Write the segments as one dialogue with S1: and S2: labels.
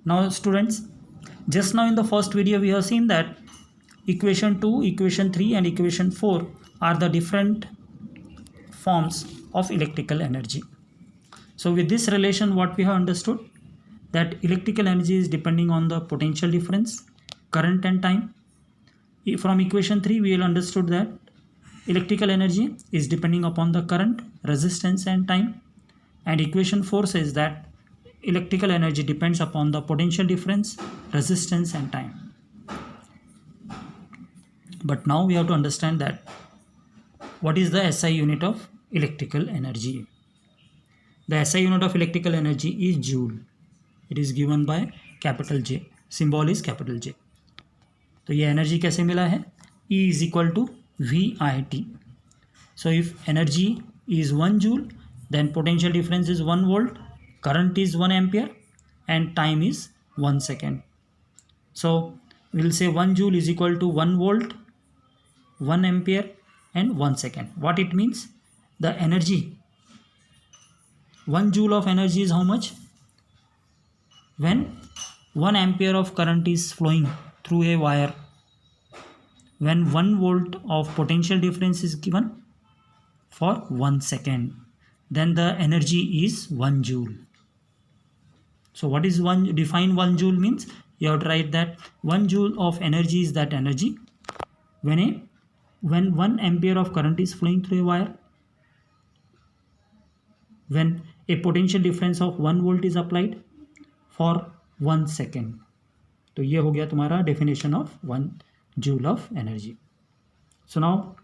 S1: Now students, just now in the first video we have seen that equation 2, equation 3 and equation 4 are the different forms of electrical energy. So with this relation what we have understood, that electrical energy is depending on the potential difference, current and time. From equation 3 we will understood that electrical energy is depending upon the current, resistance and time, and equation 4 says that electrical energy depends upon the potential difference, resistance and time. But now we have to understand that what is the SI unit of electrical energy. The SI unit of electrical energy is joule. It is given by capital J. Symbol is capital J. तो ये energy कैसे मिला है? E is equal to VIT. So if energy is 1 joule, then potential difference is 1 volt, current is 1 ampere and time is 1 second. So we will say 1 joule is equal to 1 volt, 1 ampere and 1 second. What it means? The energy, 1 joule of energy is how much? When 1 ampere of current is flowing through a wire, when 1 volt of potential difference is given for 1 second, then the energy is 1 joule. So what is define 1 joule means? You have to write that 1 joule of energy is that energy when 1 ampere of current is flowing through a wire, when a potential difference of 1 volt is applied for 1 second. तो ये हो गया तुम्हारा definition of 1 joule of energy. So now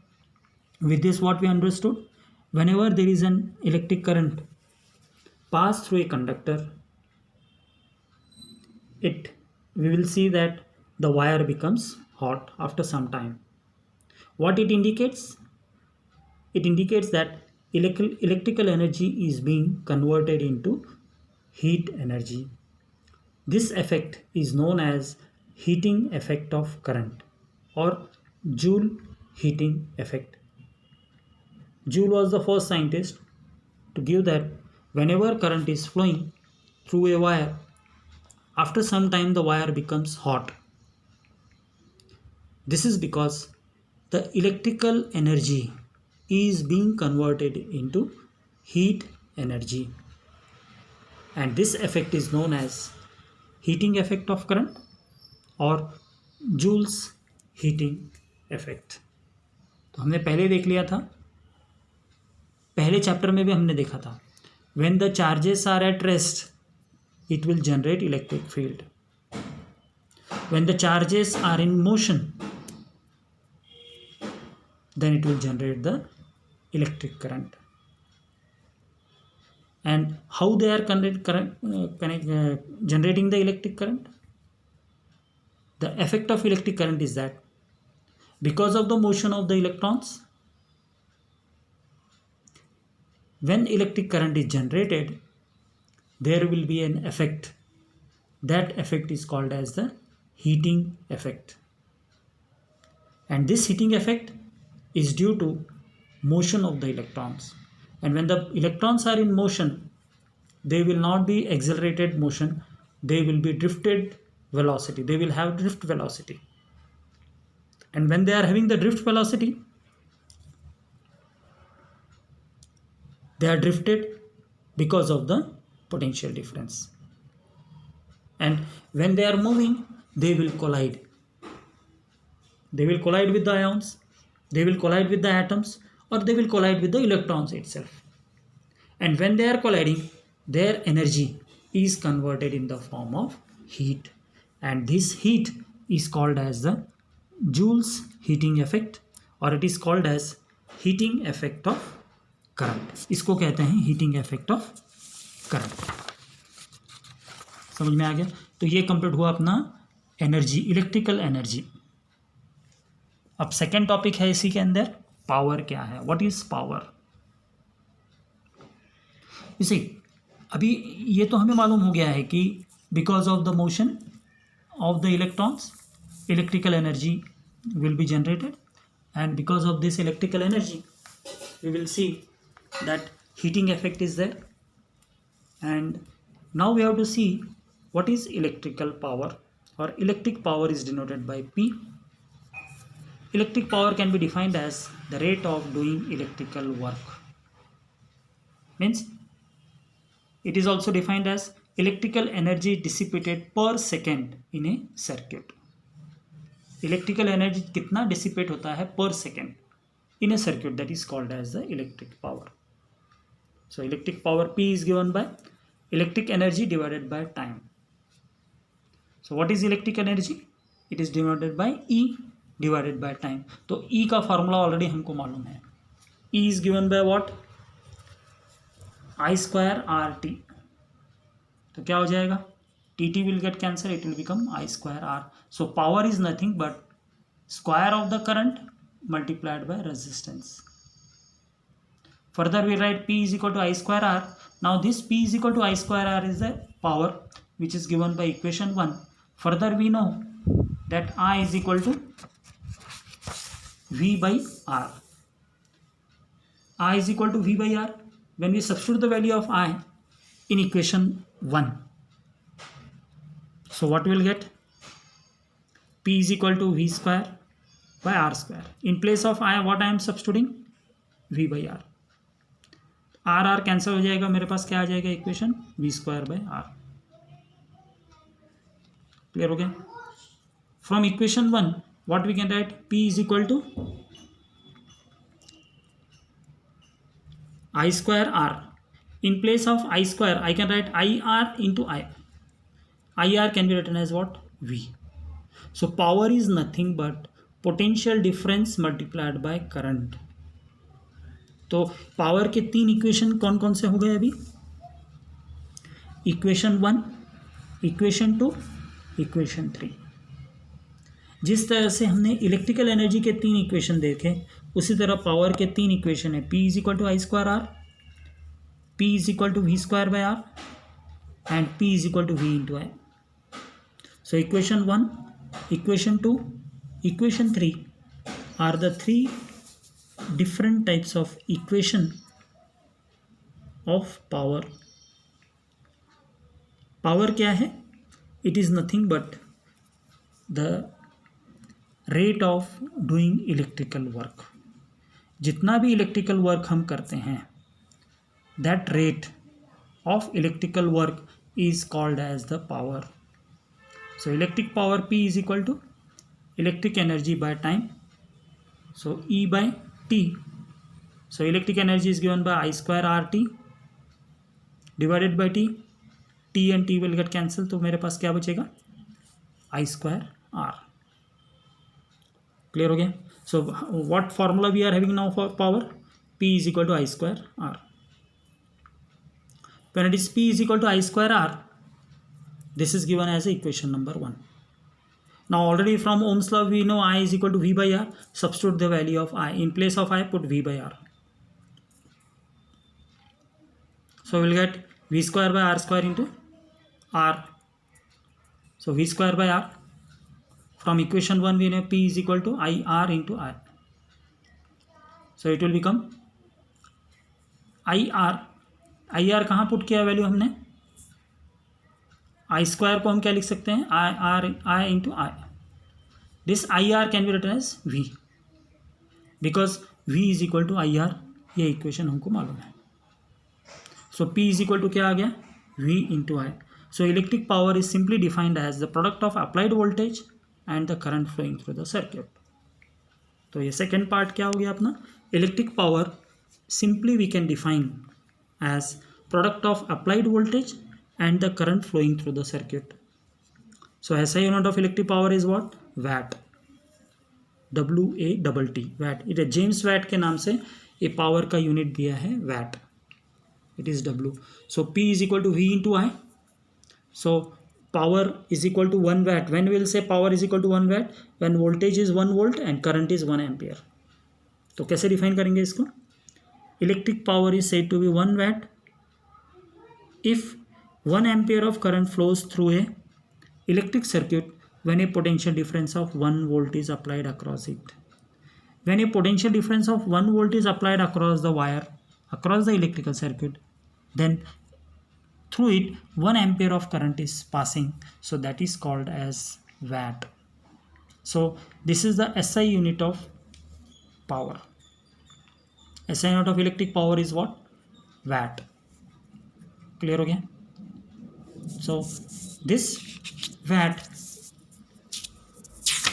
S1: with this what we understood, whenever there is an electric current pass through a conductor, we will see that the wire becomes hot after some time. What it indicates? It indicates that electrical energy is being converted into heat energy. This effect is known as heating effect of current or Joule heating effect. Joule was the first scientist to give that whenever current is flowing through a wire, after some time the wire becomes hot. This is because the electrical energy is being converted into heat energy, and this effect is known as heating effect of current और Joule's heating effect. तो हमने पहले देख लिया था, पहले chapter में भी हमने देखा था, when the charges are at rest it will generate electric field, when the charges are in motion then it will generate the electric current. And how they are generating the electric current? The effect of electric current is that because of the motion of the electrons, when electric current is generated, there will be an effect. That effect is called as the heating effect. And this heating effect is due to motion of the electrons. And when the electrons are in motion, they will not be accelerated motion, they will be drifted velocity. They will have drift velocity. And when they are having the drift velocity, they are drifted because of the potential difference. And when they are moving, they will collide. They will collide with the ions, they will collide with the atoms, or they will collide with the electrons itself. And when they are colliding, their energy is converted in the form of heat. And this heat is called as the Joule's heating effect, or it is called as heating effect of current. इसको कहते हैं heating effect of current. समझ में आ गया? तो ये complete हुआ अपना एनर्जी, इलेक्ट्रिकल एनर्जी. अब सेकेंड टॉपिक है इसी के अंदर, पावर क्या है, व्हाट इज पावर. इसी अभी ये तो हमें मालूम हो गया है कि because of the motion of the electrons electrical energy will be generated, and because of this electrical energy we will see that heating effect is there. And now we have to see what is electrical power, or electric power is denoted by P. Electric power can be defined as the rate of doing electrical work. Means it is also defined as electrical energy dissipated per second in a circuit. Electrical energy कितना dissipate होता है per second in a circuit, that is called as the electric power. So electric power P is given by electric energy divided by time. So what is electric energy? It is divided by E divided by time. तो E का formula already हमको मालूम है. E is given by what? I square RT. तो क्या हो जाएगा? TT will get cancelled, it will become I square R. So power is nothing but square of the current multiplied by resistance. Further we write P is equal to I square R. Now this P is equal to I square R is the power which is given by equation 1. Further we know that I is equal to V by R. I is equal to V by R. When we substitute the value of I in equation 1, so what we will get? P is equal to V square by R square. In place of I, what I am substituting? V by R. R cancel हो जाएगा, मेरे पास क्या आ जाएगा equation? V square by R. Clear हो गया? From equation 1 what we can write? P is equal to I square R. In place of I square, I can write IR into I. IR can be written as what? V. So power is nothing but potential difference multiplied by current. तो power के 3 equation कौन कौन से हो गए अभी? Equation 1, equation 2, equation 3. जिस तरह से हमने इलेक्ट्रिकल एनर्जी के 3 इक्वेशन देखे, उसी तरह पावर के 3 इक्वेशन है. P is equal to I square R, P is equal to V square by R and P is equal to V into I. So equation 1, equation 2, equation 3 are the 3 different types of equation of power. Power क्या है? It is nothing but the rate of doing electrical work. जितना भी electrical work हम करते हैं, that rate of electrical work is called as the power. So electric power P is equal to electric energy by time. So E by T. So electric energy is given by I square RT divided by T. T and T will get cancelled. तो मेरे पास क्या बचेगा? I square R. Clear हो गया? So what formula we are having now for power? P is equal to I square R. When it is P is equal to I square R, this is given as equation number 1. Now already from Ohm's law we know I is equal to V by R. Substitute the value of I. In place of I, put V by R. So we will get V square by R square into R. So V square by R. From equation 1 we know P is equal to IR into I. So it will become IR. IR कहाँ put किया value हमने? I square को हम क्या लिख सकते हैं? I into I. This IR can be written as V because V is equal to IR. ये इक्वेशन हमको मालूम है. So P is equal to क्या आ गया? V into I. So electric power is simply defined as the product of applied voltage and the current flowing through the circuit. तो ये second part क्या हो गया अपना? Electric power simply we can define as product of applied voltage and the current flowing through the circuit. So SI unit of electric power is what? Watt. WATT. Watt. It is James Watt के नाम से ये power का unit दिया है watt. It is W. So P is equal to V into I. So power is equal to 1 watt. When we will say power is equal to 1 watt? When voltage is 1 volt and current is 1 ampere. तो कैसे define करेंगे इसको? Electric power is said to be 1 watt if 1 ampere of current flows through a electric circuit when a potential difference of 1 volt is applied across it. When a potential difference of 1 volt is applied across the wire, across the electrical circuit, then through it 1 ampere of current is passing, so that is called as watt. So this is the SI unit of power. SI unit of electric power is what? Watt. Clear हो गया? So this watt,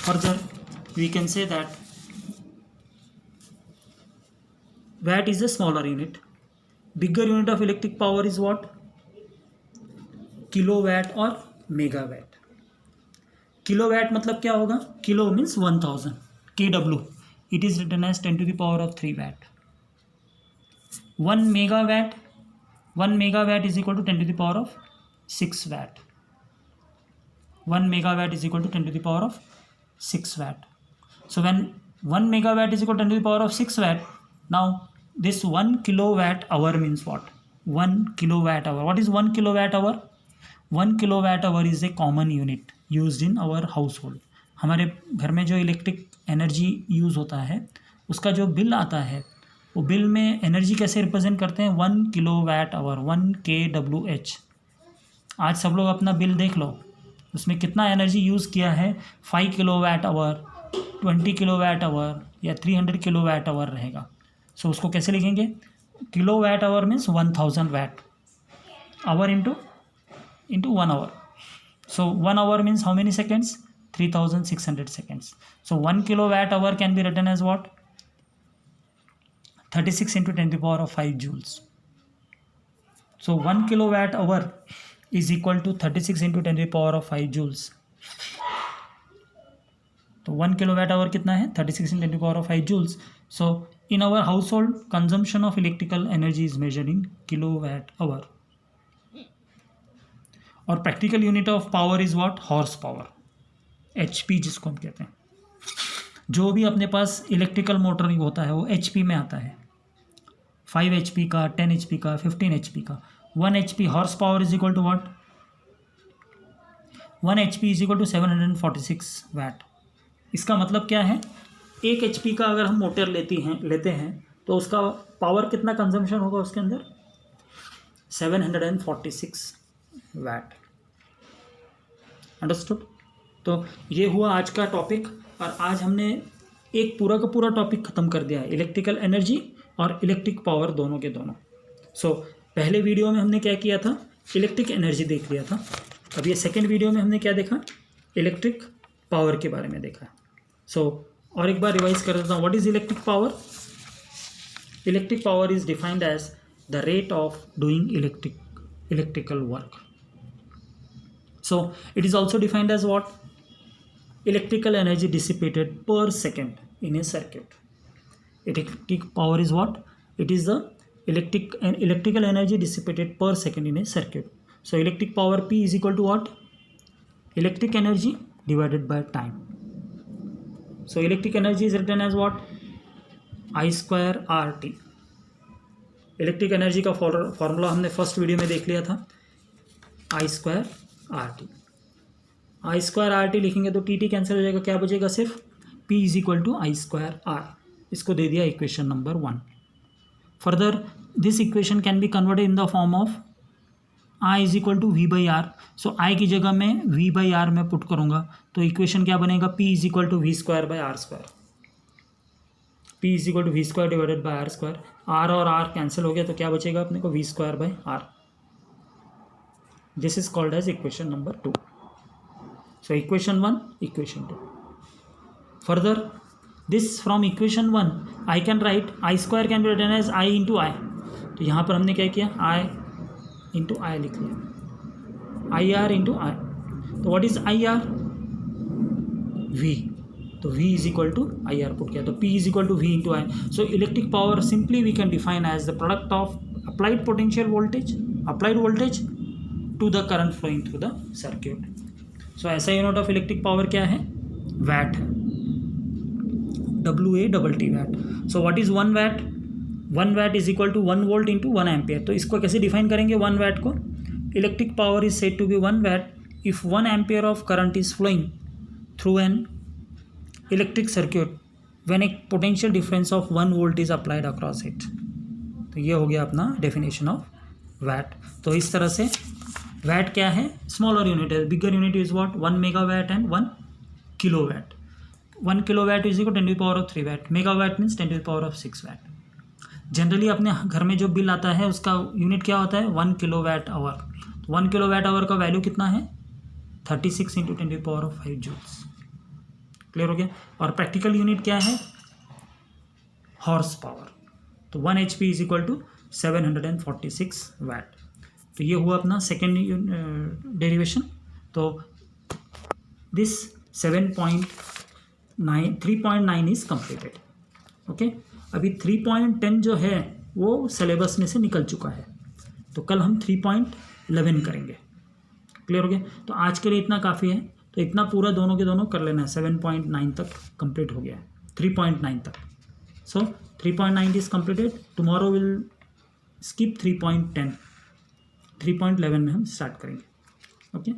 S1: further we can say that watt is a smaller unit. Bigger unit of electric power is what? Kilowatt और megawatt. Kilowatt मतलब क्या होगा? Kilo means 1000, KW. It is written as 10 to the power of 3 watt. 1 megawatt is equal to 10 to the power of 6 watt. 1 megawatt is equal to 10 to the power of 6 watt. So when 1 megawatt is equal to 10 to the power of 6 watt, now this 1 kilowatt hour means what? 1 kilowatt hour. What is 1 kilowatt hour? 1 kilowatt hour is a common unit used in our household. हमारे घर में जो electric energy use होता है उसका जो bill आता है वो बिल में एनर्जी कैसे रिप्रेजेंट करते हैं? 1 किलोवाट आवर, 1 kWh. आज सब लोग अपना बिल देख लो, उसमें कितना एनर्जी यूज़ किया है? 5 किलोवाट आवर, 20 किलोवाट आवर या 300 किलोवाट आवर रहेगा. सो उसको कैसे लिखेंगे? Kilowatt hour means 1000 watt, hour into 1 hour. So 1 hour means how many seconds? 3600 seconds. So 1 kilowatt hour can be written as what? 36 into 10 to the power of 5 joules. So 1 kilowatt hour is equal to 36 into 10 to the power of 5 joules. तो 1 kilowatt hour कितना है? 36 into 10 to the power of 5 joules. So in our household, consumption of electrical energy is measured in kilowatt hour. और practical unit of power is what? Horse power, HP जिसको हम कहते हैं. जो भी अपने पास इलेक्ट्रिकल मोटर होता है वो HP में आता है. 5 HP का, 10 HP का, 15 HP का. 1 HP horse power is equal to what? 1 HP is equal to 746 watt. इसका मतलब क्या है? 1 HP का अगर हम मोटर लेते हैं तो उसका पावर कितना कंजम्पशन होगा उसके अंदर? 746 watt. अंडरस्टूड? तो ये हुआ आज का टॉपिक, और आज हमने एक पूरा का पूरा टॉपिक ख़त्म कर दिया है, इलेक्ट्रिकल एनर्जी और इलेक्ट्रिक पावर दोनों के दोनों. सो पहले वीडियो में हमने क्या किया था? इलेक्ट्रिक एनर्जी देख लिया था. अब ये सेकेंड वीडियो में हमने क्या देखा? इलेक्ट्रिक पावर के बारे में देखा. सो और एक बार रिवाइज कर देता हूँ. What is electric power? Electric power is defined as the rate of doing electrical work. So it is also defined as what? Electrical energy dissipated per second in a circuit. Electric power is what? It is the electrical energy dissipated per second in a circuit. So electric power P is equal to what? Electric energy divided by time. So electric energy is written as what? I square RT. Electric energy का formula हमने first video में देख लिया था, I square RT. I square RT लिखेंगे तो TT cancel हो जाएगा, क्या बचेगा? सिर्फ P is equal to I square R. इसको दे दिया equation number 1. Further this equation can be converted in the form of I is equal to V by R. So I की जगह मैं V बाई आर में put करूँगा तो इक्वेशन क्या बनेगा? P is equal to V square by R square. P is equal to V square divided by R square. R और R कैंसिल हो गया तो क्या बचेगा अपने को? V square by R. This is called as equation number 2. So equation 1, equation 2. Further this from equation 1 I can write I square can be written as I into I. तो यहाँ पर हमने क्या किया? I इंटू आई लिख लिया, IR into I. तो what is IR? V. तो V is equal to IR put किया तो P is equal to V into I. So electric power simply we can define as the product of applied potential voltage, applied voltage to the current flowing through the circuit. So ऐसा unit of electric power क्या है? Watt है, WATT watt. So what is 1 watt? 1 watt is equal to 1 volt into 1 ampere. तो इसको कैसे define करेंगे 1 watt को? Electric power is said to be 1 watt if 1 ampere of current is flowing through an electric circuit when a potential difference of 1 volt is applied across it. तो ये हो गया अपना डेफिनेशन ऑफ वैट। तो इस तरह से वैट क्या है, स्मॉलर यूनिट है, bigger unit is what 1 megawatt and 1 kilowatt. 1 kilowatt is equal 10⁻³ watt, megawatt means 10⁻6 watt. Generally अपने घर में जो बिल आता है उसका यूनिट क्या होता है 1 किलोवाट आवर। 1 किलोवाट आवर का वैल्यू कितना है 36 × 10⁵ जूल्स। क्लियर हो गया। और प्रैक्टिकल यूनिट क्या है हॉर्स पावर। तो 1 HP is equal to 746 watt. तो ये हुआ अपना सेकेंड डेरिवेशन। तो दिस 3.9 इज कंप्लीटेड। ओके, अभी 3.10 जो है वो सिलेबस में से निकल चुका है, तो कल हम 3.11 करेंगे। क्लियर हो गया। तो आज के लिए इतना काफ़ी है। तो इतना पूरा दोनों के दोनों कर लेना है। 7.9 तक कंप्लीट हो गया है, 3.9 तक। सो 3.9 is completed. Tomorrow will skip 3.10, 3.11 में हम स्टार्ट करेंगे। ओके।